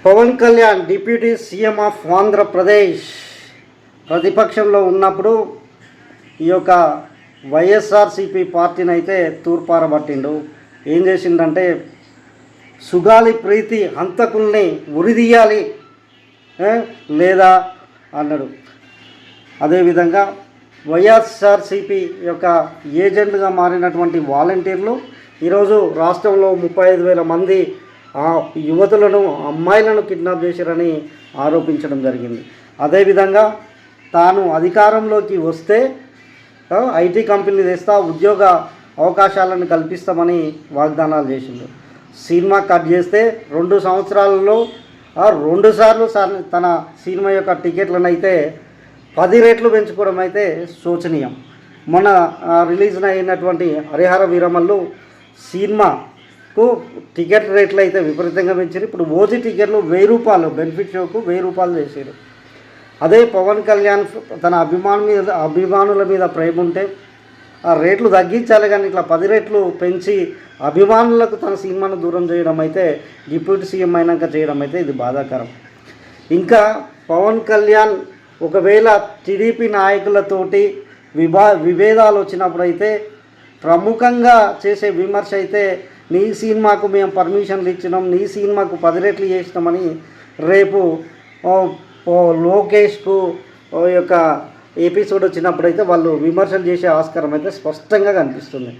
Pawan Kalyan deputy CM of Andhra Pradesh ప్రతిపక్షంలో ఉన్నప్పుడు ఈ యొక్క వైఎస్ఆర్సీపీ పార్టీని అయితే తూర్పారబట్టిండు. ఏం చేసిండంటే సుగాలి ప్రీతి హంతకుల్ని ఉరిదీయాలి లేదా అన్నాడు. అదేవిధంగా వైఎస్ఆర్సీపీ యొక్క ఏజెంట్గా మారినటువంటి వాలంటీర్లు ఈరోజు రాష్ట్రంలో 35,000 మంది యువతులను అమ్మాయిలను కిడ్నాప్ చేశారని ఆరోపించడం జరిగింది. అదేవిధంగా తాను అధికారంలోకి వస్తే ఐటీ కంపెనీలు తెస్తా, ఉద్యోగ అవకాశాలను కల్పిస్తామని వాగ్దానాలు చేసిండు. సినిమా కట్ చేస్తే 2 సంవత్సరాలలో 2 సార్లు తన సినిమా యొక్క టికెట్లను అయితే 10 రెట్లు పెంచుకోవడం అయితే శోచనీయం. మొన్న రిలీజ్ అయినటువంటి హరిహర వీరమల్లు సినిమాకు టికెట్ రేట్లు అయితే విపరీతంగా పెంచారు. ఇప్పుడు ఓజీ టికెట్లు 1000 రూపాయలు, బెనిఫిట్ షోకు 1000 రూపాయలు చేశారు. అదే పవన్ కళ్యాణ్ తన అభిమానుల మీద ప్రేమ ఉంటే ఆ రేట్లు తగ్గించాలి, కానీ ఇట్లా 10 రెట్లు పెంచి అభిమానులకు తన సినిమాను దూరం చేయడం అయితే డిప్యూటీ సీఎం అయినాక చేయడం అయితే ఇది బాధాకరం. ఇంకా పవన్ కళ్యాణ్ ఒకవేళ టీడీపీ నాయకులతోటి విభేదాలు వచ్చినప్పుడు అయితే ప్రముఖంగా చేసే విమర్శ అయితే నీ సినిమాకు మేము పర్మిషన్లు ఇచ్చినాం, నీ సినిమాకు 10 రెట్లు చేసినామని రేపు లోకేష్కు యొక్క ఎపిసోడ్ వచ్చినప్పుడు అయితే వాళ్ళు విమర్శలు చేసే ఆస్కారం అయితే స్పష్టంగా కనిపిస్తుంది.